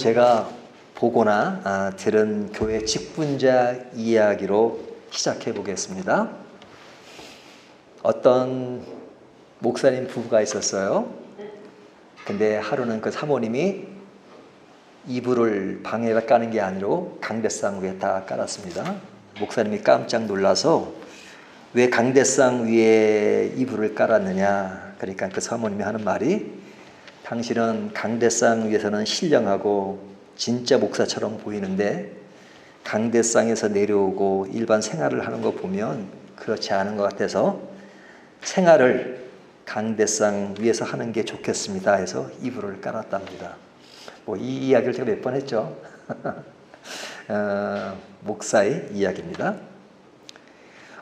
제가 보거나 들은 교회 직분자 이야기로 시작해 보겠습니다. 어떤 목사님 부부가 있었어요. 근데 하루는 그 사모님이 이불을 방에다 까는 게 아니고 강대상 위에 다 깔았습니다. 목사님이 깜짝 놀라서 왜 강대상 위에 이불을 깔았느냐. 그러니까 그 사모님이 하는 말이, 당신은 강대상 위에서는 신령하고 진짜 목사처럼 보이는데 강대상에서 내려오고 일반 생활을 하는 거 보면 그렇지 않은 것 같아서 생활을 강대상 위에서 하는 게 좋겠습니다 해서 이불을 깔았답니다. 이 이야기를 제가 몇 번 했죠. 목사의 이야기입니다.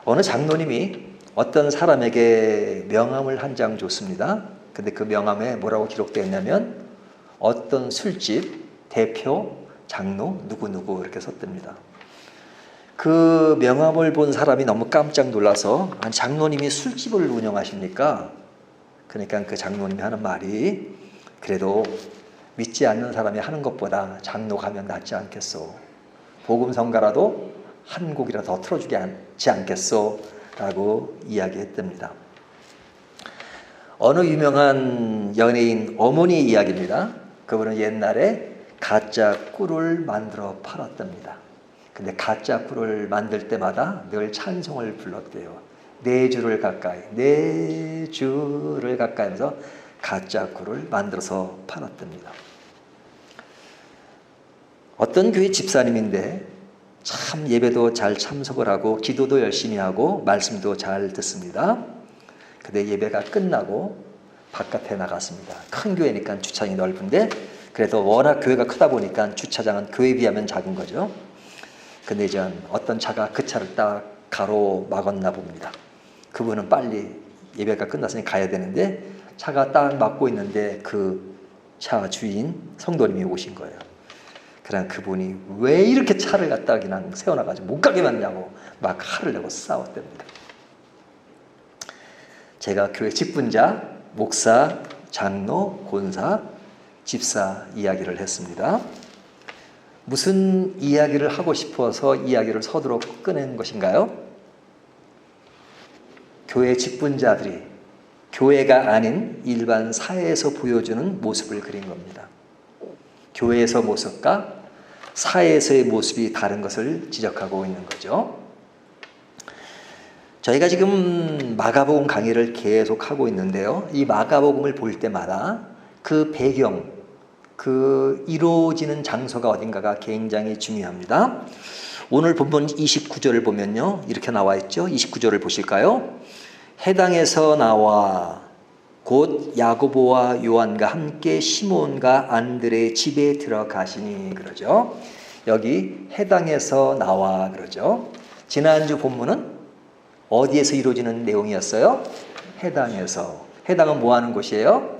어느 장로님이 어떤 사람에게 명함을 한 장 줬습니다. 근데 그 명함에 뭐라고 기록되어 있냐면 어떤 술집 대표 장로 누구누구 이렇게 썼답니다. 그 명함을 본 사람이 너무 깜짝 놀라서, 장로님이 술집을 운영하십니까? 그러니까 그 장로님이 하는 말이, 그래도 믿지 않는 사람이 하는 것보다 장로 가면 낫지 않겠소. 복음성가라도 한 곡이라도 더 틀어주지 않겠소? 라고 이야기했답니다. 어느 유명한 연예인 어머니 이야기입니다. 그분은 옛날에 가짜 꿀을 만들어 팔았답니다. 근데 가짜 꿀을 만들 때마다 늘 찬송을 불렀대요. 네 주를 가까이 하면서 가짜 꿀을 만들어서 팔았답니다. 어떤 교회 집사님인데 참 예배도 잘 참석을 하고 기도도 열심히 하고 말씀도 잘 듣습니다. 근데 예배가 끝나고 바깥에 나갔습니다. 큰 교회니까 주차장이 넓은데, 그래도 워낙 교회가 크다 보니까 주차장은 교회에 비하면 작은 거죠. 근데 이제 어떤 차가 그 차를 딱 가로막았나 봅니다. 그분은 빨리 예배가 끝났으니 가야 되는데 차가 딱 막고 있는데 그 차 주인 성도님이 오신 거예요. 그냥 그분이 왜 이렇게 차를 갖다 그냥 세워놔가지고 못 가게 만냐고 막 화를 내고 싸웠답니다. 제가 교회 직분자, 목사, 장로, 권사, 집사 이야기를 했습니다. 무슨 이야기를 하고 싶어서 이야기를 서두로 꺼낸 것인가요? 교회 직분자들이 교회가 아닌 일반 사회에서 보여주는 모습을 그린 겁니다. 교회에서 모습과 사회에서의 모습이 다른 것을 지적하고 있는 거죠. 저희가 지금 마가복음 강의를 계속 하고 있는데요. 이 마가복음을 볼 때마다 그 배경, 그 이루어지는 장소가 어딘가가 굉장히 중요합니다. 오늘 본문 29절을 보면요, 이렇게 나와 있죠. 29절을 보실까요? 해당에서 나와 곧 야고보와 요한과 함께 시몬과 안드레의 집에 들어가시니, 그러죠. 여기 해당에서 나와 그러죠. 지난주 본문은 어디에서 이루어지는 내용이었어요? 해당에서. 해당은 뭐 하는 곳이에요?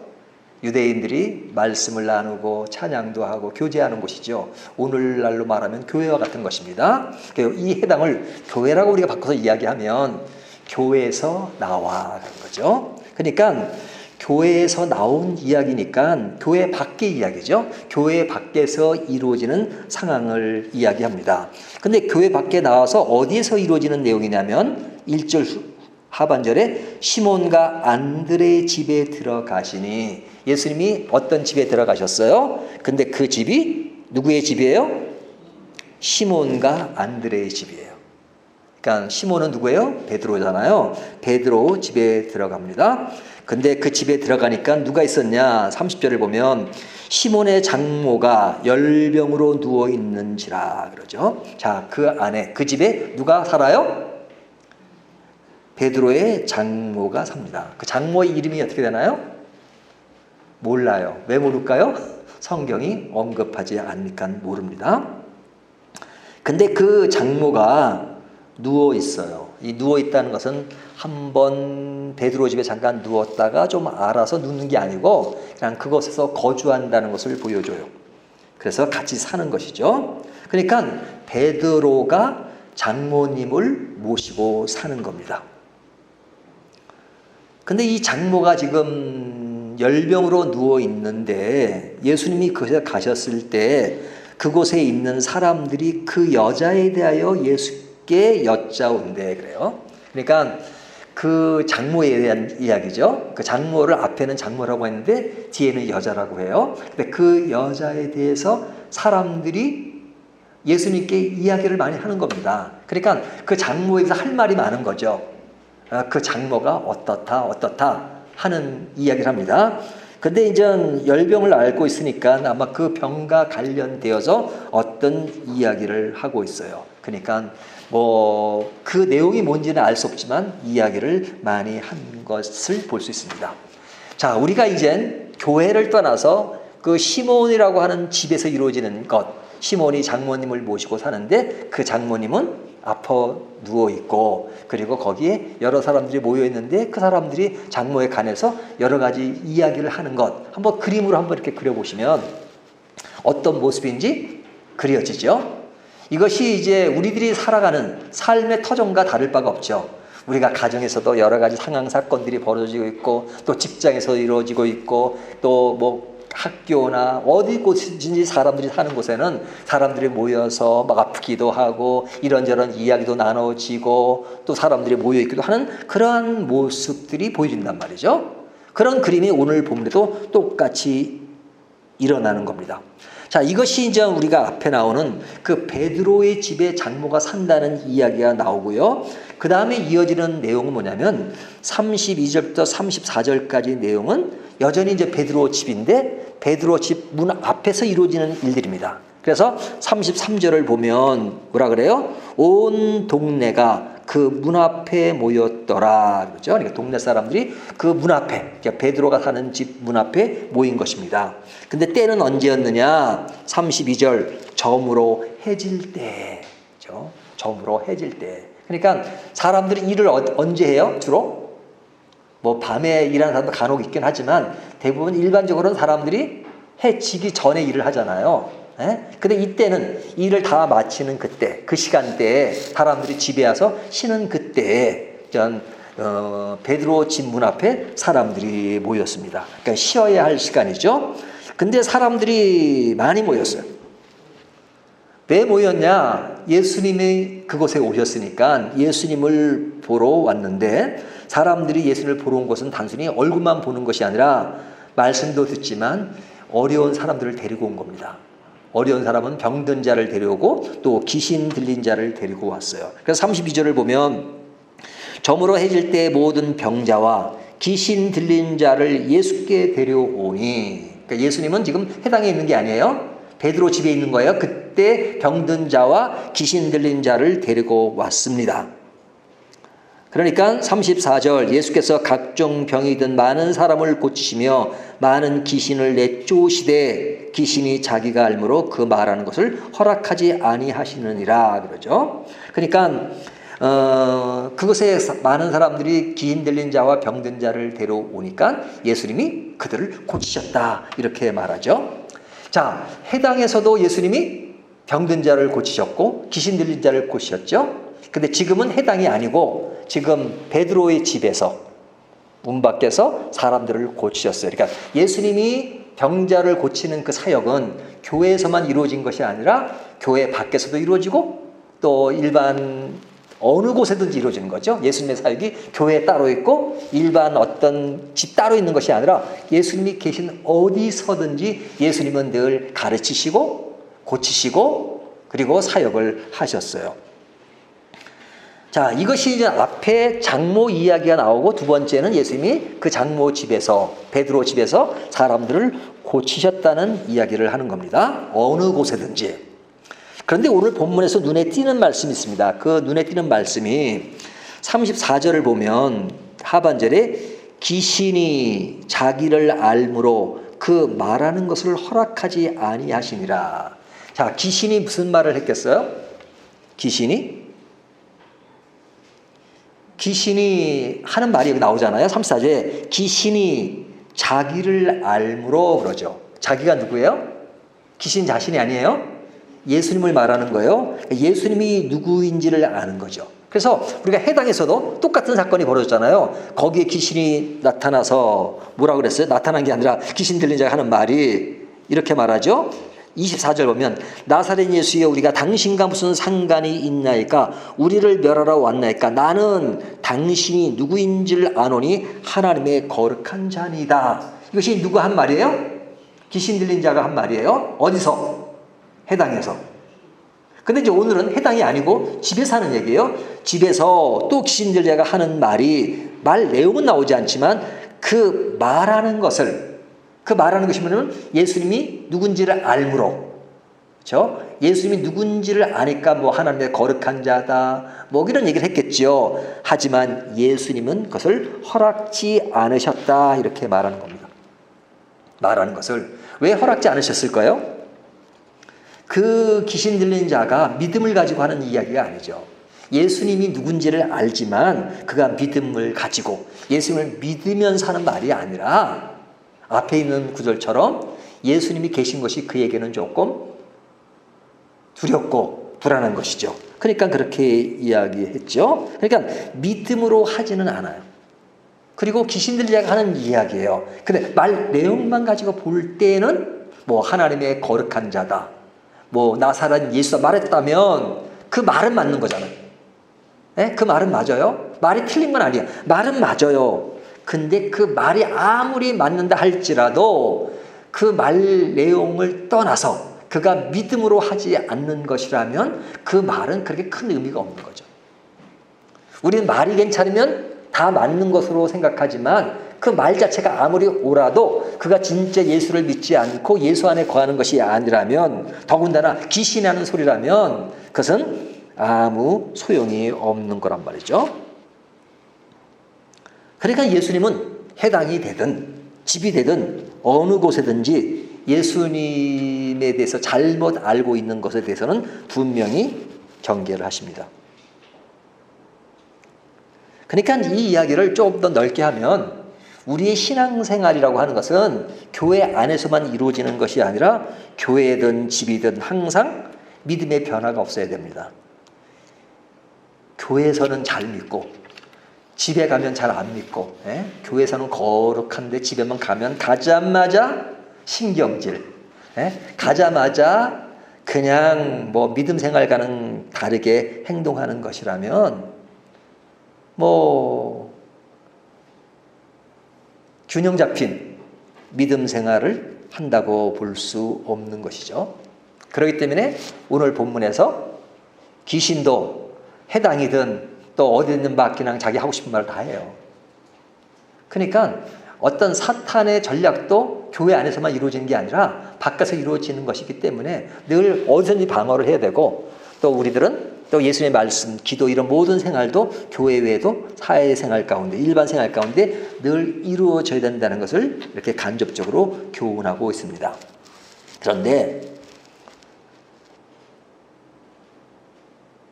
유대인들이 말씀을 나누고 찬양도 하고 교제하는 곳이죠. 오늘날로 말하면 교회와 같은 것입니다. 이 해당을 교회라고 우리가 바꿔서 이야기하면 교회에서 나와 그런 거죠. 그러니까 교회에서 나온 이야기니까 교회 밖의 이야기죠. 교회 밖에서 이루어지는 상황을 이야기합니다. 근데 교회 밖에 나와서 어디에서 이루어지는 내용이냐면 1절 하반절에 시몬과 안드레의 집에 들어가시니, 예수님이 어떤 집에 들어가셨어요? 근데 그 집이 누구의 집이에요? 시몬과 안드레의 집이에요. 그러니까 시몬은 누구예요? 베드로잖아요. 베드로 집에 들어갑니다. 근데 그 집에 들어가니까 누가 있었냐? 30절을 보면 시몬의 장모가 열병으로 누워 있는지라 그러죠. 자, 그 안에 그 집에 누가 살아요? 베드로의 장모가 삽니다. 그 장모의 이름이 어떻게 되나요? 몰라요. 왜 모를까요? 성경이 언급하지 않으니까 모릅니다. 근데 그 장모가 누워 있어요. 이 누워 있다는 것은 한번 베드로 집에 잠깐 누웠다가 좀 알아서 눕는 게 아니고 그냥 그곳에서 거주한다는 것을 보여줘요. 그래서 같이 사는 것이죠. 그러니까 베드로가 장모님을 모시고 사는 겁니다. 근데 이 장모가 지금 열병으로 누워 있는데 예수님이 그곳에 가셨을 때 그곳에 있는 사람들이 그 여자에 대하여 예수께 여짜온대 그래요. 그러니까 그 장모에 대한 이야기죠. 그 장모를 앞에는 장모라고 했는데 뒤에는 여자라고 해요. 근데 그 여자에 대해서 사람들이 예수님께 이야기를 많이 하는 겁니다. 그러니까 그 장모에 대해서 할 말이 많은 거죠. 그 장모가 어떻다 하는 이야기를 합니다. 근데 이제 열병을 앓고 있으니까 아마 그 병과 관련되어서 어떤 이야기를 하고 있어요. 그러니까 뭐 그 내용이 뭔지는 알 수 없지만 이야기를 많이 한 것을 볼 수 있습니다. 자, 우리가 이젠 교회를 떠나서 그 시몬이라고 하는 집에서 이루어지는 것, 시몬이 장모님을 모시고 사는데 그 장모님은 아파 누워 있고 그리고 거기에 여러 사람들이 모여 있는데 그 사람들이 장모에 관해서 여러 가지 이야기를 하는 것 한번 그림으로 한번 이렇게 그려보시면 어떤 모습인지 그려지죠. 이것이 이제 우리들이 살아가는 삶의 터전과 다를 바가 없죠. 우리가 가정에서도 여러 가지 상황 사건들이 벌어지고 있고 또 직장에서 이루어지고 있고 또 뭐 학교나 어디 곳인지 사람들이 사는 곳에는 사람들이 모여서 막 아프기도 하고 이런저런 이야기도 나눠지고 또 사람들이 모여 있기도 하는 그러한 모습들이 보여진단 말이죠. 그런 그림이 오늘 본문에도 똑같이 일어나는 겁니다. 자, 이것이 이제 우리가 앞에 나오는 그 베드로의 집에 장모가 산다는 이야기가 나오고요. 그 다음에 이어지는 내용은 뭐냐면 32절부터 34절까지 내용은 여전히 이제 베드로 집인데 베드로 집 문 앞에서 이루어지는 일들입니다. 그래서 33절을 보면 뭐라 그래요? 온 동네가 그 문 앞에 모였더라. 그렇죠? 그러니까 동네 사람들이 그 문 앞에, 그러니까 베드로가 사는 집 문 앞에 모인 것입니다. 근데 때는 언제였느냐? 32절, 저물어 해질 때. 그렇죠? 저물어 해질 때. 그러니까 사람들이 일을 언제 해요? 주로? 뭐 밤에 일하는 사람도 간혹 있긴 하지만 대부분 일반적으로는 사람들이 해 지기 전에 일을 하잖아요. 근데 이때는 일을 다 마치는 그때, 그 시간대에 사람들이 집에 와서 쉬는 그때에 베드로 집 문 앞에 사람들이 모였습니다. 그러니까 쉬어야 할 시간이죠. 근데 사람들이 많이 모였어요. 왜 모였냐? 예수님이 그곳에 오셨으니까 예수님을 보러 왔는데 사람들이 예수님을 보러 온 것은 단순히 얼굴만 보는 것이 아니라 말씀도 듣지만 어려운 사람들을 데리고 온 겁니다. 어려운 사람은 병든 자를 데려오고 또 귀신 들린 자를 데리고 왔어요. 그래서 32절을 보면 저물어 해질 때 모든 병자와 귀신 들린 자를 예수께 데려오니, 그러니까 예수님은 지금 해당에 있는 게 아니에요. 베드로 집에 있는 거예요. 그때 병든 자와 귀신 들린 자를 데리고 왔습니다. 그러니까 34절 예수께서 각종 병이든 많은 사람을 고치시며 많은 귀신을 내쫓으시되 귀신이 자기가 알므로 그 말하는 것을 허락하지 아니하시느니라 그러죠. 그러니까 그것에 많은 사람들이 귀신 들린 자와 병든 자를 데려오니까 예수님이 그들을 고치셨다 이렇게 말하죠. 자, 해당에서도 예수님이 병든 자를 고치셨고 귀신 들린 자를 고치셨죠. 근데 지금은 해당이 아니고 지금 베드로의 집에서 문 밖에서 사람들을 고치셨어요. 그러니까 예수님이 병자를 고치는 그 사역은 교회에서만 이루어진 것이 아니라 교회 밖에서도 이루어지고 또 일반 어느 곳에든지 이루어지는 거죠. 예수님의 사역이 교회에 따로 있고 일반 어떤 집 따로 있는 것이 아니라 예수님이 계신 어디서든지 예수님은 늘 가르치시고 고치시고 그리고 사역을 하셨어요. 자, 이것이 이제 앞에 장모 이야기가 나오고 두 번째는 예수님이 그 장모 집에서 베드로 집에서 사람들을 고치셨다는 이야기를 하는 겁니다. 어느 곳에든지. 그런데 오늘 본문에서 눈에 띄는 말씀이 있습니다. 그 눈에 띄는 말씀이 34절을 보면 하반절에 귀신이 자기를 알므로 그 말하는 것을 허락하지 아니하시니라. 자, 귀신이 무슨 말을 했겠어요? 귀신이 하는 말이 여기 나오잖아요. 34절에 귀신이 자기를 알므로 그러죠. 자기가 누구예요? 귀신 자신이 아니에요. 예수님을 말하는 거예요. 예수님이 누구인지를 아는 거죠. 그래서 우리가 해당에서도 똑같은 사건이 벌어졌잖아요. 거기에 귀신이 나타나서 뭐라 그랬어요? 나타난 게 아니라 귀신 들린 자가 하는 말이 이렇게 말하죠. 24절 보면 나사렛 예수여 우리가 당신과 무슨 상관이 있나이까 우리를 멸하러 왔나이까 나는 당신이 누구인지를 아노니 하나님의 거룩한 자니다. 이것이 누가 한 말이에요? 귀신 들린 자가 한 말이에요. 어디서? 해당에서. 근데 이제 오늘은 해당이 아니고 집에서 하는 얘기예요. 집에서 또 귀신 들린 자가 하는 말이 말 내용은 나오지 않지만 그 말하는 것이 뭐냐면 예수님이 누군지를 알므로, 그렇죠? 예수님이 누군지를 아니까 뭐 하나님의 거룩한 자다, 뭐 이런 얘기를 했겠죠. 하지만 예수님은 그것을 허락지 않으셨다 이렇게 말하는 겁니다. 말하는 것을 왜 허락지 않으셨을까요? 그 귀신 들린 자가 믿음을 가지고 하는 이야기가 아니죠. 예수님이 누군지를 알지만 그가 믿음을 가지고 예수님을 믿으면서 하는 말이 아니라 앞에 있는 구절처럼 예수님이 계신 것이 그에게는 조금 두렵고 불안한 것이죠. 그러니까 그렇게 이야기했죠. 그러니까 믿음으로 하지는 않아요. 그리고 귀신 들린 자가 하는 이야기예요. 근데 말 내용만 가지고 볼 때는 뭐 하나님의 거룩한 자다, 뭐 나사렛 예수가 말했다면 그 말은 맞는 거잖아요. 네? 그 말은 맞아요. 말이 틀린 건 아니에요. 말은 맞아요. 근데 그 말이 아무리 맞는다 할지라도 그 말 내용을 떠나서 그가 믿음으로 하지 않는 것이라면 그 말은 그렇게 큰 의미가 없는 거죠. 우리는 말이 괜찮으면 다 맞는 것으로 생각하지만 그 말 자체가 아무리 옳아도 그가 진짜 예수를 믿지 않고 예수 안에 거하는 것이 아니라면, 더군다나 귀신이 하는 소리라면 그것은 아무 소용이 없는 거란 말이죠. 그러니까 예수님은 해당이 되든 집이 되든 어느 곳에든지 예수님에 대해서 잘못 알고 있는 것에 대해서는 분명히 경계를 하십니다. 그러니까 이 이야기를 좀 더 넓게 하면 우리의 신앙생활이라고 하는 것은 교회 안에서만 이루어지는 것이 아니라 교회든 집이든 항상 믿음의 변화가 없어야 됩니다. 교회에서는 잘 믿고 집에 가면 잘 안 믿고, 교회에서는 거룩한데 집에만 가면 가자마자 신경질, 가자마자 그냥 뭐 믿음 생활과는 다르게 행동하는 것이라면 뭐 균형 잡힌 믿음 생활을 한다고 볼 수 없는 것이죠. 그렇기 때문에 오늘 본문에서 귀신도 해당이든 또 어디 있는 바 그냥 자기 하고 싶은 말을 다 해요. 그러니까 어떤 사탄의 전략도 교회 안에서만 이루어지는 게 아니라 바깥에서 이루어지는 것이기 때문에 늘 어디서든지 방어를 해야 되고, 또 우리들은 또 예수님의 말씀, 기도 이런 모든 생활도 교회 외에도 사회생활 가운데, 일반 생활 가운데 늘 이루어져야 된다는 것을 이렇게 간접적으로 교훈하고 있습니다. 그런데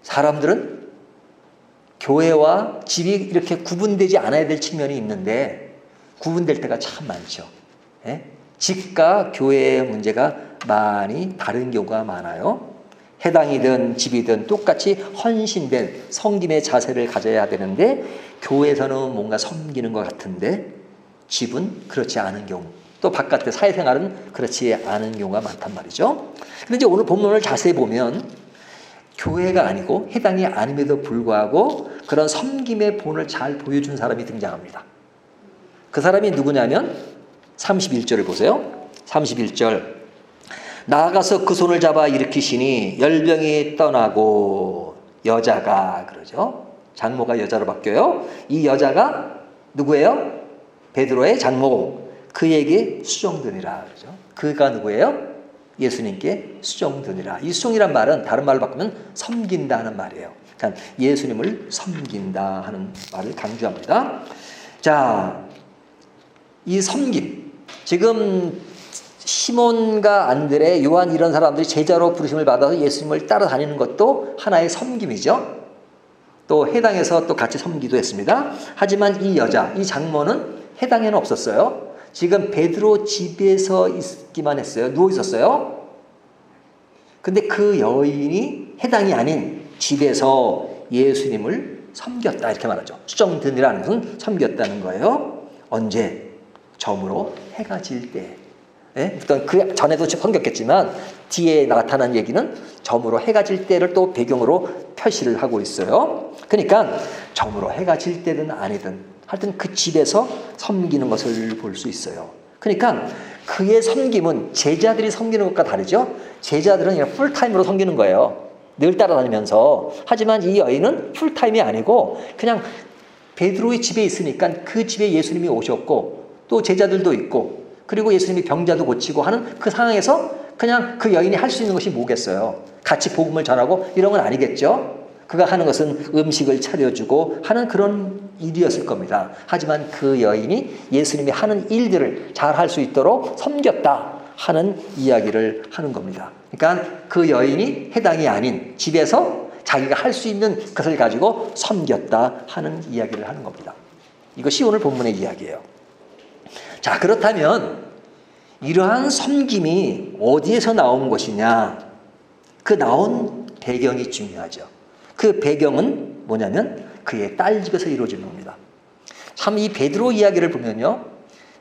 사람들은 교회와 집이 이렇게 구분되지 않아야 될 측면이 있는데 구분될 때가 참 많죠. 집과 교회의 문제가 많이 다른 경우가 많아요. 해당이든 집이든 똑같이 헌신된 섬김의 자세를 가져야 되는데 교회에서는 뭔가 섬기는 것 같은데 집은 그렇지 않은 경우, 또 바깥의 사회생활은 그렇지 않은 경우가 많단 말이죠. 그런데 이제 오늘 본문을 자세히 보면 교회가 아니고 해당이 아님에도 불구하고 그런 섬김의 본을 잘 보여준 사람이 등장합니다. 그 사람이 누구냐면 31절을 보세요. 31절 나아가서 그 손을 잡아 일으키시니 열병이 떠나고 여자가, 그러죠. 장모가 여자로 바뀌어요. 이 여자가 누구예요? 베드로의 장모. 그에게 수종드니라, 그러죠. 그가 누구예요? 예수님께 수종드니라. 이 수종이란 말은 다른 말로 바꾸면 섬긴다 하는 말이에요. 그러니까 예수님을 섬긴다 하는 말을 강조합니다. 자, 이 섬김, 지금 시몬과 안드레, 요한 이런 사람들이 제자로 부르심을 받아서 예수님을 따라다니는 것도 하나의 섬김이죠. 또 해당에서 또 같이 섬기도 했습니다. 하지만 이 여자, 이 장모는 해당에는 없었어요. 지금 베드로 집에서 있기만 했어요. 누워 있었어요. 근데 그 여인이 해당이 아닌 집에서 예수님을 섬겼다 이렇게 말하죠. 수정드니라는 것은 섬겼다는 거예요. 언제? 저물어 해가 질 때. 예? 어떤 그 전에도 섬겼겠지만 뒤에 나타난 얘기는 저물어 해가 질 때를 또 배경으로 표시를 하고 있어요. 그러니까 저물어 해가 질 때든 아니든 하여튼 그 집에서 섬기는 것을 볼 수 있어요. 그러니까 그의 섬김은 제자들이 섬기는 것과 다르죠. 제자들은 그냥 풀타임으로 섬기는 거예요. 늘 따라다니면서. 하지만 이 여인은 풀타임이 아니고 그냥 베드로의 집에 있으니까 그 집에 예수님이 오셨고 또 제자들도 있고 그리고 예수님이 병자도 고치고 하는 그 상황에서 그냥 그 여인이 할 수 있는 것이 뭐겠어요? 같이 복음을 전하고 이런 건 아니겠죠? 그가 하는 것은 음식을 차려주고 하는 그런 일이었을 겁니다. 하지만 그 여인이 예수님이 하는 일들을 잘 할 수 있도록 섬겼다 하는 이야기를 하는 겁니다. 그러니까 그 여인이 해당이 아닌 집에서 자기가 할 수 있는 것을 가지고 섬겼다 하는 이야기를 하는 겁니다. 이것이 오늘 본문의 이야기예요. 자, 그렇다면 이러한 섬김이 어디에서 나온 것이냐? 그 나온 배경이 중요하죠. 그 배경은 뭐냐면 그의 딸 집에서 이루어지는 겁니다. 참 이 베드로 이야기를 보면요.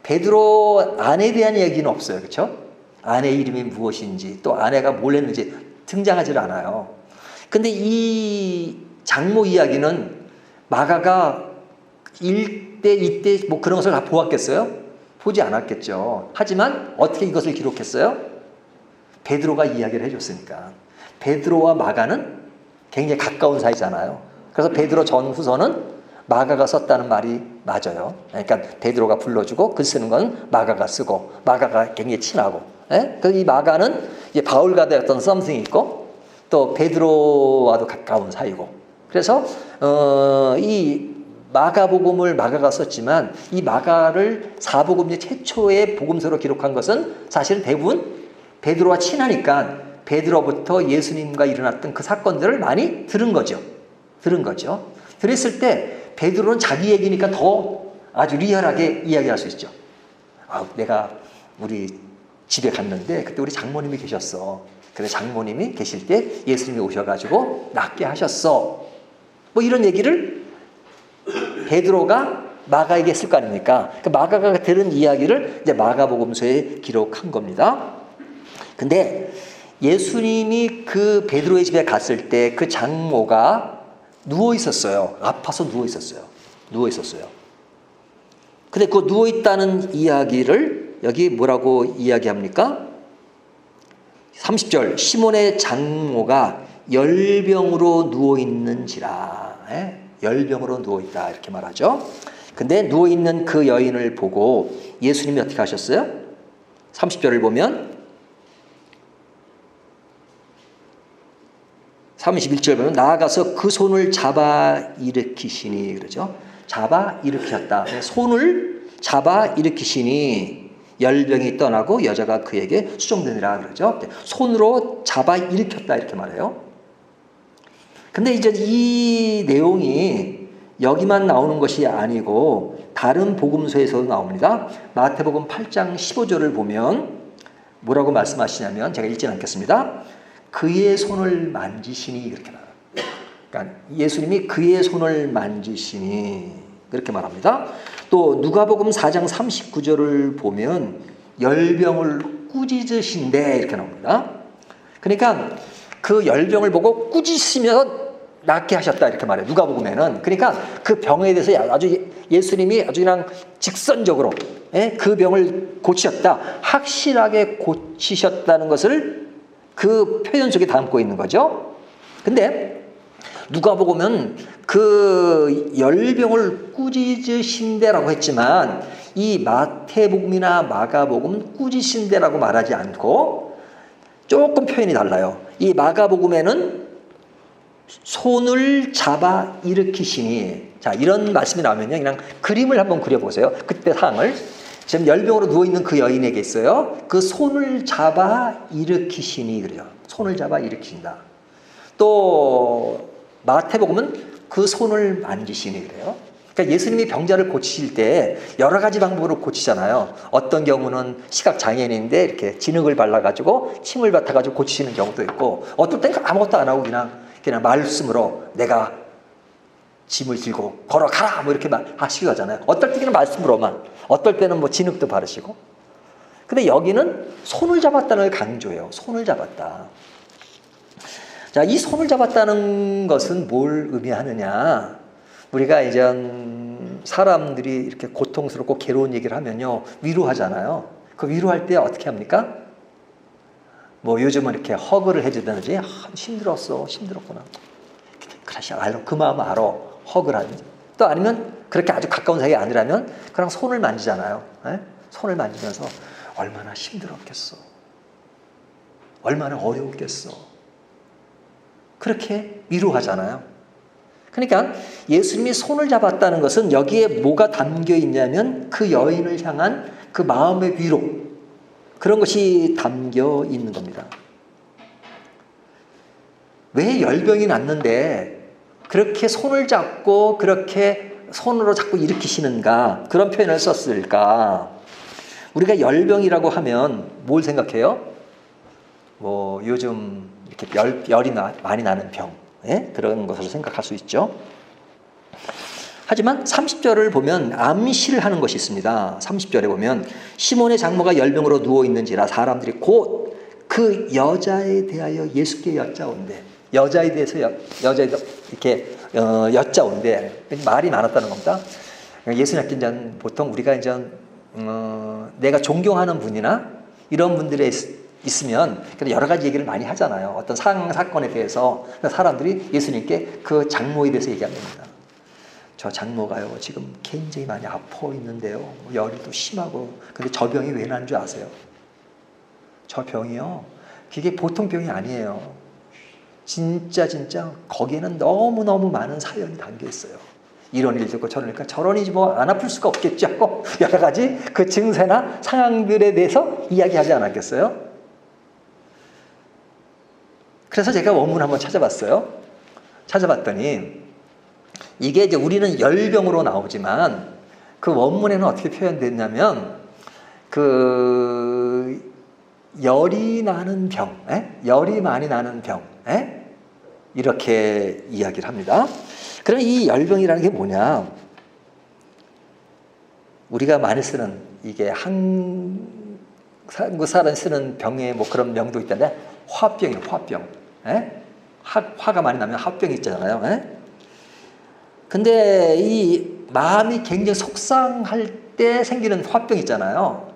베드로 아내에 대한 얘기는 없어요. 그렇죠? 아내 이름이 무엇인지 또 아내가 뭘 했는지 등장하지 않아요. 근데 이 장모 이야기는 마가가 1대, 2대 뭐 그런 것을 다 보았겠어요? 보지 않았겠죠. 하지만 어떻게 이것을 기록했어요? 베드로가 이야기를 해줬으니까. 베드로와 마가는 굉장히 가까운 사이잖아요. 그래서 베드로 전후서는 마가가 썼다는 말이 맞아요. 그러니까 베드로가 불러주고 글 쓰는 건 마가가 쓰고 마가가 굉장히 친하고. 그래서 이 마가는 이제 바울과도 어떤 썸씽이 있고 또 베드로와도 가까운 사이고. 그래서 이 마가복음을 마가가 썼지만 이 마가를 사복음 중 최초의 복음서로 기록한 것은 사실은 대부분 베드로와 친하니까 베드로부터 예수님과 일어났던 그 사건들을 많이 들은 거죠. 들었을 때 베드로는 자기 얘기니까 더 아주 리얼하게 이야기할 수 있죠. 내가 우리 집에 갔는데 그때 우리 장모님이 계셨어. 그래서 장모님이 계실 때 예수님이 오셔가지고 낫게 하셨어. 뭐 이런 얘기를 베드로가 마가에게 했을 거 아닙니까? 그 마가가 들은 이야기를 이제 마가복음서에 기록한 겁니다. 근데 예수님이 그 베드로의 집에 갔을 때 그 장모가 누워 있었어요. 아파서 누워 있었어요. 근데 그 누워 있다는 이야기를 여기 뭐라고 이야기합니까? 30절 시몬의 장모가 열병으로 누워 있는지라. 열병으로 누워있다 이렇게 말하죠. 근데 누워있는 그 여인을 보고 예수님이 어떻게 하셨어요? 30절을 보면 31절 보면 나아가서 그 손을 잡아 일으키시니 그러죠. 잡아 일으켰다. 손을 잡아 일으키시니 열병이 떠나고 여자가 그에게 수종되니라 그러죠. 손으로 잡아 일으켰다 이렇게 말해요. 근데 이제 이 내용이 여기만 나오는 것이 아니고 다른 복음서에서도 나옵니다. 마태복음 8장 15절을 보면 뭐라고 말씀하시냐면 제가 읽지 않겠습니다. 그의 손을 만지시니 이렇게 말합니다. 그러니까 예수님이 그의 손을 만지시니 그렇게 말합니다. 또 누가복음 4장 39절을 보면 열병을 꾸짖으신데 이렇게 나옵니다. 그러니까 그 열병을 보고 꾸짖으며 낫게 하셨다 이렇게 말해요. 누가복음에는. 그러니까 그 병에 대해서 아주 예수님이 아주 그냥 직선적으로 그 병을 고치셨다. 확실하게 고치셨다는 것을 그 표현 속에 담고 있는 거죠. 근데 누가복음은 그 열병을 꾸짖으신대라고 했지만 이 마태복음이나 마가복음은 꾸짖으신대라고 말하지 않고 조금 표현이 달라요. 이 마가복음에는 손을 잡아 일으키시니 자 이런 말씀이 나오면요 그냥 그림을 한번 그려보세요. 그때 상황을 지금 열병으로 누워있는 그 여인에게 있어요. 그 손을 잡아 일으키시니 그래요. 손을 잡아 일으키신다. 또 마태복음은 그 손을 만지시니 그래요. 그러니까 예수님이 병자를 고치실 때 여러 가지 방법으로 고치잖아요. 어떤 경우는 시각장애인인데 이렇게 진흙을 발라가지고 침을 뱉어가지고 고치시는 경우도 있고 어떨 때는 아무것도 안 하고 그냥 말씀으로 내가 짐을 들고 걸어가라 뭐 이렇게 하시고 하잖아요. 어떨 때는 말씀으로만, 어떨 때는 뭐 진흙도 바르시고. 근데 여기는 손을 잡았다는 걸 강조해요. 손을 잡았다. 자, 이 손을 잡았다는 것은 뭘 의미하느냐? 우리가 예전 사람들이 이렇게 고통스럽고 괴로운 얘기를 하면요, 위로하잖아요. 그 위로할 때 어떻게 합니까? 뭐 요즘은 이렇게 허그를 해주든지, 힘들었어, 힘들었구나. 그러시, 알아, 그 마음 알아. 허그를 하든지. 또 아니면 그렇게 아주 가까운 사이가 아니라면 그냥 손을 만지잖아요. 에? 손을 만지면서 얼마나 힘들었겠어. 얼마나 어려웠겠어. 그렇게 위로하잖아요. 그러니까 예수님이 손을 잡았다는 것은 여기에 뭐가 담겨 있냐면 그 여인을 향한 그 마음의 위로, 그런 것이 담겨 있는 겁니다. 왜 열병이 났는데 그렇게 손을 잡고 그렇게 손으로 자꾸 일으키시는가, 그런 표현을 썼을까? 우리가 열병이라고 하면 뭘 생각해요? 뭐 요즘 이렇게 열이 많이 나는 병, 그런 것으로 생각할 수 있죠. 하지만 30절을 보면 암시를 하는 것이 있습니다. 30절에 보면 시몬의 장모가 열병으로 누워있는지라 사람들이 곧 그 여자에 대하여 예수께 여짜온대. 여자에 대해서 여자에 이렇게 여짜온대. 말이 많았다는 겁니다. 예수님께는 보통 우리가 이제 내가 존경하는 분이나 이런 분들에 있으면 여러 가지 얘기를 많이 하잖아요. 어떤 사건에 대해서 사람들이 예수님께 그 장모에 대해서 얘기합니다. 저 장모가요 지금 굉장히 많이 아파 있는데요, 열도 심하고. 근데 저 병이 왜 난 줄 아세요? 저 병이요, 그게 보통 병이 아니에요. 진짜 거기에는 너무너무 많은 사연이 담겨 있어요. 이런 일도 있고 저런 일도 있고, 저런 일이 뭐 안 아플 수가 없겠죠 하고 여러 가지 그 증세나 상황들에 대해서 이야기하지 않았겠어요? 그래서 제가 원문 한번 찾아봤어요. 찾아봤더니 이게 이제 우리는 열병으로 나오지만 그 원문에는 어떻게 표현됐냐면 그 열이 나는 병, 열이 많이 나는 병, 이렇게 이야기를 합니다. 그럼 이 열병이라는 게 뭐냐? 우리가 많이 쓰는 이게 한국 사람 쓰는 병에 뭐 그런 명도 있던데, 화병이에요, 화병. 화가 많이 나면 화병이 있잖아요. 근데 이 마음이 굉장히 속상할 때 생기는 화병 있잖아요.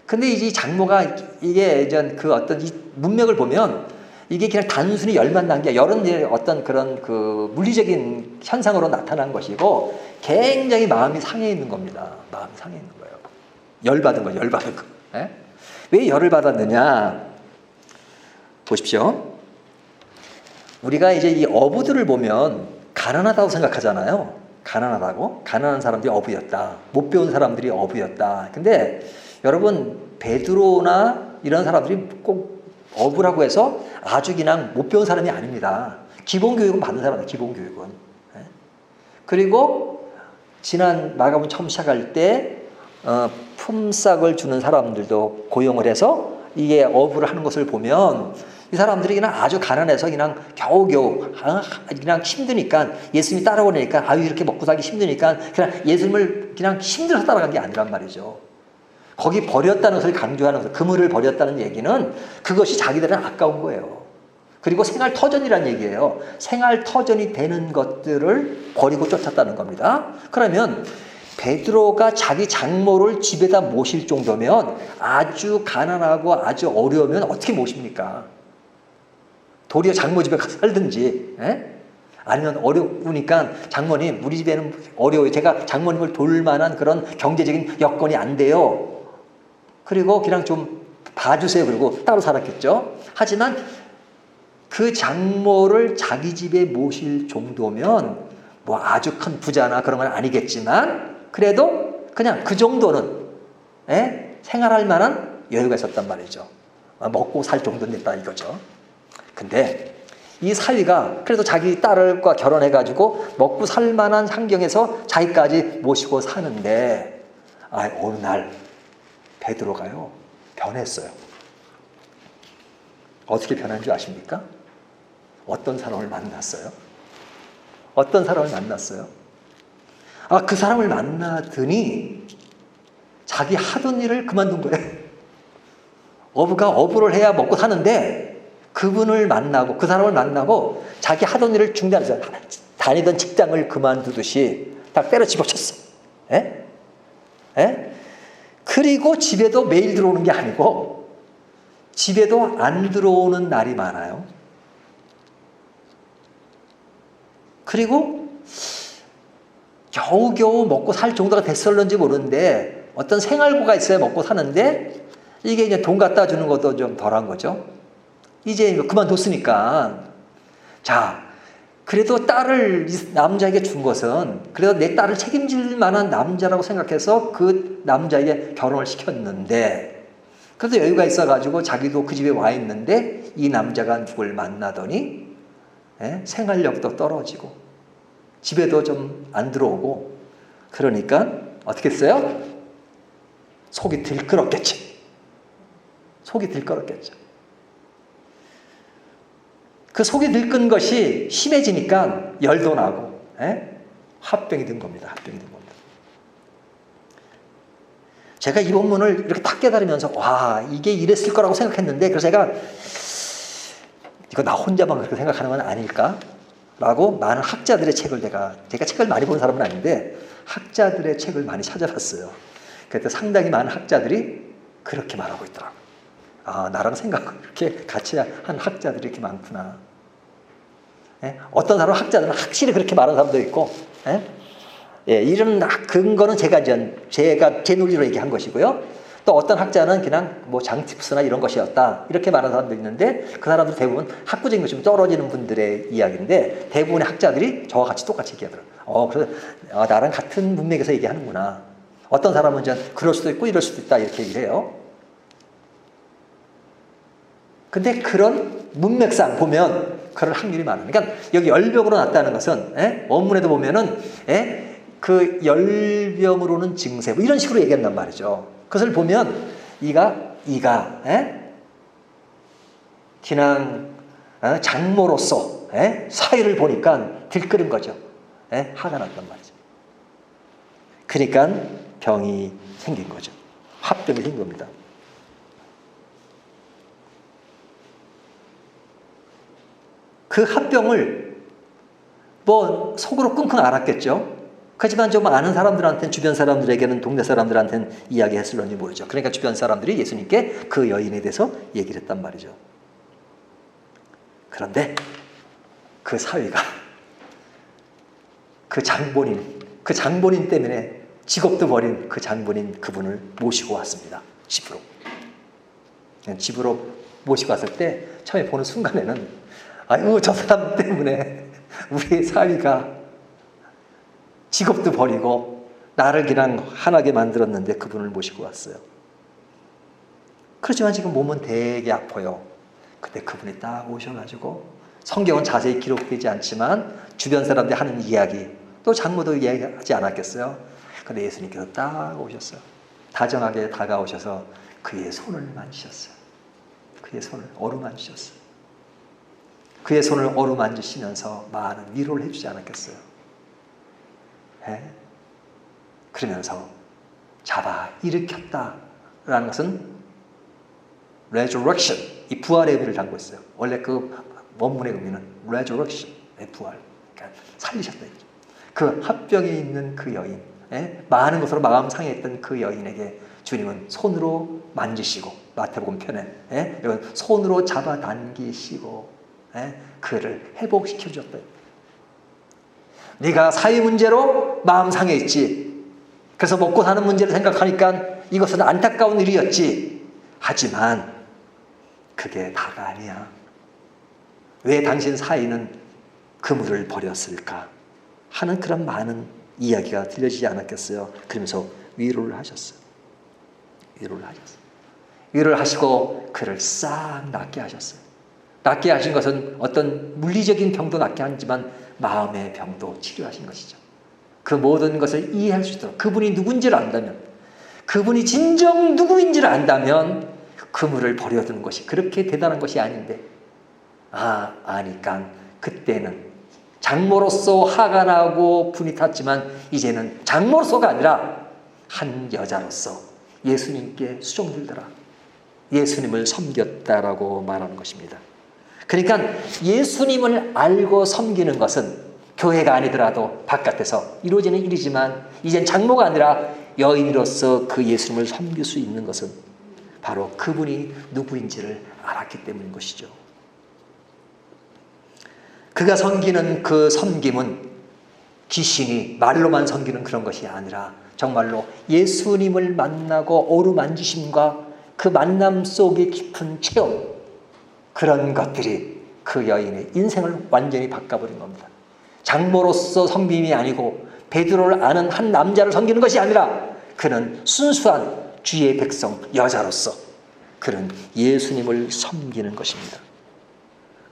근데 이 장모가 이게 그 어떤 이 문맥을 보면 이게 그냥 단순히 열만 난 게 열은 어떤 그런 그 물리적인 현상으로 나타난 것이고 굉장히 마음이 상해 있는 겁니다. 마음이 상해 있는 거예요. 열받은 거예요. 열받은 거. 왜 열을 받았느냐? 보십시오. 우리가 이제 이 어부들을 보면 가난하다고 생각하잖아요. 가난하다고? 가난한 사람들이 어부였다. 못 배운 사람들이 어부였다. 근데 여러분, 베드로나 이런 사람들이 꼭 어부라고 해서 아주 그냥 못 배운 사람이 아닙니다. 기본 교육은 받은 사람이에요. 기본 교육은. 그리고 지난 마가복음 처음 시작할 때 품삯을 주는 사람들도 고용을 해서 이게 어부를 하는 것을 보면 이 사람들이 그냥 아주 가난해서 그냥 겨우겨우 그냥 힘드니까 예수님이 따라오니까 아유 이렇게 먹고 살기 힘드니까 그냥 예수님을 그냥 힘들어서 따라간 게 아니란 말이죠. 거기 버렸다는 것을 강조하는 것, 그물을 버렸다는 얘기는 그것이 자기들은 아까운 거예요. 그리고 생활터전이라는 얘기예요. 생활터전이 되는 것들을 버리고 쫓았다는 겁니다. 그러면 베드로가 자기 장모를 집에다 모실 정도면 아주 가난하고 아주 어려우면 어떻게 모십니까? 도리어 장모 집에 가서 살든지, 아니면 어려우니까 장모님 우리 집에는 어려워요. 제가 장모님을 돌 만한 그런 경제적인 여건이 안 돼요. 그리고 그냥 좀 봐주세요. 그리고 따로 살았겠죠. 하지만 그 장모를 자기 집에 모실 정도면 뭐 아주 큰 부자나 그런 건 아니겠지만 그래도 그냥 그 정도는 생활할 만한 여유가 있었단 말이죠. 먹고 살 정도는 됐다 이거죠. 근데 이 사위가 그래도 자기 딸과 결혼해가지고 먹고 살 만한 환경에서 자기까지 모시고 사는데 어느 날 베드로가요 변했어요. 어떻게 변한 줄 아십니까? 어떤 사람을 만났어요? 어떤 사람을 만났어요? 그 사람을 만나더니 자기 하던 일을 그만둔 거예요. 어부가 어부를 해야 먹고 사는데 그분을 만나고 그 사람을 만나고 자기 하던 일을 중단해서 다니던 직장을 그만두듯이 딱 때려치워쳤어. 예? 예? 그리고 집에도 매일 들어오는 게 아니고 집에도 안 들어오는 날이 많아요. 그리고 겨우겨우 먹고 살 정도가 됐을런지 모르는데 어떤 생활고가 있어야 먹고 사는데 이게 이제 돈 갖다 주는 것도 좀 덜한 거죠. 이제 그만뒀으니까. 자, 그래도 딸을 남자에게 준 것은 그래도 내 딸을 책임질 만한 남자라고 생각해서 그 남자에게 결혼을 시켰는데 그래도 여유가 있어가지고 자기도 그 집에 와 있는데 이 남자가 누굴 만나더니 생활력도 떨어지고 집에도 좀 안 들어오고 그러니까 어떻게 했어요? 속이 들끓었겠지. 속이 들끓었겠죠. 그 속이 들끓은 것이 심해지니까 열도 나고 화병이 든 겁니다. 화병이 든 겁니다. 제가 이 본문을 이렇게 딱 깨달으면서 와 이게 이랬을 거라고 생각했는데 그래서 제가 이거 나 혼자만 그렇게 생각하는 건 아닐까? 라고 많은 학자들의 책을 제가 책을 많이 본 사람은 아닌데 학자들의 책을 많이 찾아봤어요. 그때 상당히 많은 학자들이 그렇게 말하고 있더라고요. 나랑 생각을 이렇게 같이 한 학자들이 이렇게 많구나. 어떤 사람 학자들은 확실히 그렇게 말하는 사람도 있고 이런 근거는 제가 제 논리로 얘기한 것이고요. 또 어떤 학자는 그냥 뭐 장티푸스나 이런 것이었다 이렇게 말하는 사람도 있는데 그 사람들 대부분 학구적인 것이 좀 떨어지는 분들의 이야기인데 대부분의 학자들이 저와 같이 똑같이 얘기하더라고요. 그래서 나랑 같은 문맥에서 얘기하는구나. 어떤 사람은 그럴 수도 있고 이럴 수도 있다 이렇게 얘기를 해요. 근데 그런 문맥상 보면 그럴 확률이 많아요. 그러니까 여기 열병으로 났다는 것은 원문에도 보면은 그 열병으로는 증세 뭐 이런 식으로 얘기한단 말이죠. 그것을 보면 이가 그냥 장모로서 사위를 보니까 들끓은 거죠. 화가 났단 말이죠. 그러니까 병이 생긴 거죠. 화병이 생긴 겁니다. 그 화병을 뭐 속으로 끙끙 앓았겠죠. 하지만 좀 아는 사람들한테는 주변 사람들에게는 동네 사람들한테는 이야기했을런지 모르죠. 그러니까 주변 사람들이 예수님께 그 여인에 대해서 얘기를 했단 말이죠. 그런데 그 사위가 그 장본인 때문에 직업도 버린 그 장본인 그분을 모시고 왔습니다. 집으로 모시고 왔을 때 처음에 보는 순간에는 아유 저 사람 때문에 우리 사위가 직업도 버리고 나를 그냥 화나게 만들었는데 그분을 모시고 왔어요. 그렇지만 지금 몸은 되게 아파요. 그때 그분이 딱 오셔가지고 성경은 자세히 기록되지 않지만 주변 사람들이 하는 이야기 또 장모도 이야기하지 않았겠어요. 근데 예수님께서 딱 오셨어요. 다정하게 다가오셔서 그의 손을 만지셨어요. 그의 손을 어루만지셨어요. 그의 손을 어루만지시면서 많은 위로를 해주지 않았겠어요. 그러면서 잡아 일으켰다라는 것은 resurrection, 이 부활의 의미를 담고 있어요. 원래 그 원문의 의미는 resurrection, 부활, 그러니까 살리셨다. 그 화병에 있는 그 여인, 많은 것으로 마음 상해했던 그 여인에게 주님은 손으로 만지시고 마태복음 편에 이런 손으로 잡아당기시고 그를 회복시켜 주셨다. 네가 사회 문제로 마음 상해했지. 그래서 먹고 사는 문제를 생각하니까 이것은 안타까운 일이었지. 하지만 그게 다가 아니야. 왜 당신 사위는 그물을 버렸을까 하는 그런 많은 이야기가 들려지지 않았겠어요. 그러면서 위로를 하셨어요. 위로를 하시고 그를 싹 낫게 하셨어요. 낫게 하신 것은 어떤 물리적인 병도 낫게 하지만 마음의 병도 치료하신 것이죠. 그 모든 것을 이해할 수 있도록 그분이 누군지를 안다면, 그분이 진정 누구인지를 안다면 그물을 버려두는 것이 그렇게 대단한 것이 아닌데 아니까 그때는 장모로서 화가 나고 분이 탔지만 이제는 장모로서가 아니라 한 여자로서 예수님께 수종들더라. 예수님을 섬겼다라고 말하는 것입니다. 그러니까 예수님을 알고 섬기는 것은 교회가 아니더라도 바깥에서 이루어지는 일이지만 이젠 장모가 아니라 여인으로서 그 예수님을 섬길 수 있는 것은 바로 그분이 누구인지를 알았기 때문인 것이죠. 그가 섬기는 그 섬김은 귀신이 말로만 섬기는 그런 것이 아니라 정말로 예수님을 만나고 어루만지심과 그 만남 속의 깊은 체험, 그런 것들이 그 여인의 인생을 완전히 바꿔버린 겁니다. 장모로서 섬김이 아니고 베드로를 아는 한 남자를 섬기는 것이 아니라 그는 순수한 주의 백성 여자로서 그는 예수님을 섬기는 것입니다.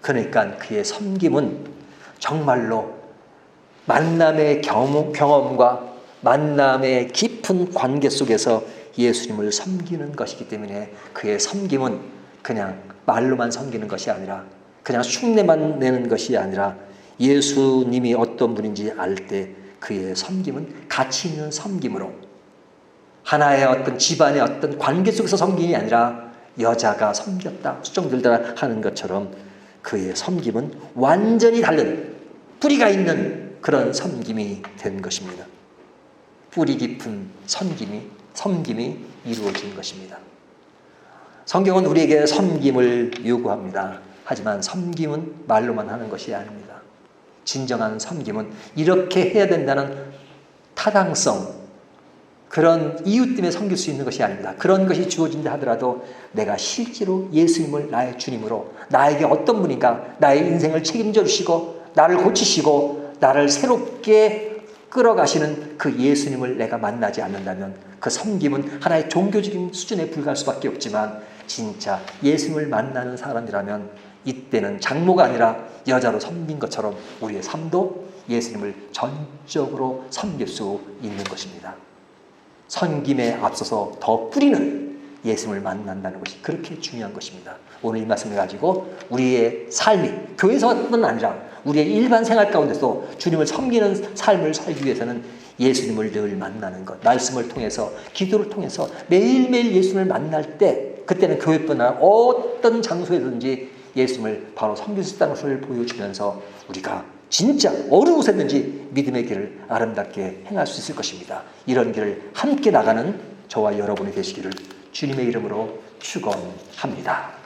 그러니까 그의 섬김은 정말로 만남의 경험과 만남의 깊은 관계 속에서 예수님을 섬기는 것이기 때문에 그의 섬김은 그냥 말로만 섬기는 것이 아니라 그냥 흉내만 내는 것이 아니라 예수님이 어떤 분인지 알 때 그의 섬김은 가치 있는 섬김으로 하나의 어떤 집안의 어떤 관계 속에서 섬김이 아니라 여자가 섬겼다, 수종들다 하는 것처럼 그의 섬김은 완전히 다른 뿌리가 있는 그런 섬김이 된 것입니다. 뿌리 깊은 섬김이 이루어진 것입니다. 성경은 우리에게 섬김을 요구합니다. 하지만 섬김은 말로만 하는 것이 아닙니다. 진정한 섬김은 이렇게 해야 된다는 타당성, 그런 이유 때문에 섬길 수 있는 것이 아닙니다. 그런 것이 주어진다 하더라도 내가 실제로 예수님을 나의 주님으로 나에게 어떤 분인가 나의 인생을 책임져 주시고 나를 고치시고 나를 새롭게 끌어가시는 그 예수님을 내가 만나지 않는다면 그 섬김은 하나의 종교적인 수준에 불과할 수밖에 없지만 진짜 예수님을 만나는 사람이라면 이때는 장모가 아니라 여자로 섬긴 것처럼 우리의 삶도 예수님을 전적으로 섬길 수 있는 것입니다. 섬김에 앞서서 더 뿌리는 예수님을 만난다는 것이 그렇게 중요한 것입니다. 오늘 이 말씀을 가지고 우리의 삶이 교회에서뿐 아니라 우리의 일반 생활 가운데서 주님을 섬기는 삶을 살기 위해서는 예수님을 늘 만나는 것, 말씀을 통해서 기도를 통해서 매일매일 예수님을 만날 때 그때는 교회뿐 아니라 어떤 장소에든지 예수님을 바로 섬길 수 있다는 것을 보여주면서 우리가 진짜 어느 곳에든지 믿음의 길을 아름답게 행할 수 있을 것입니다. 이런 길을 함께 나가는 저와 여러분이 되시기를 주님의 이름으로 축원합니다.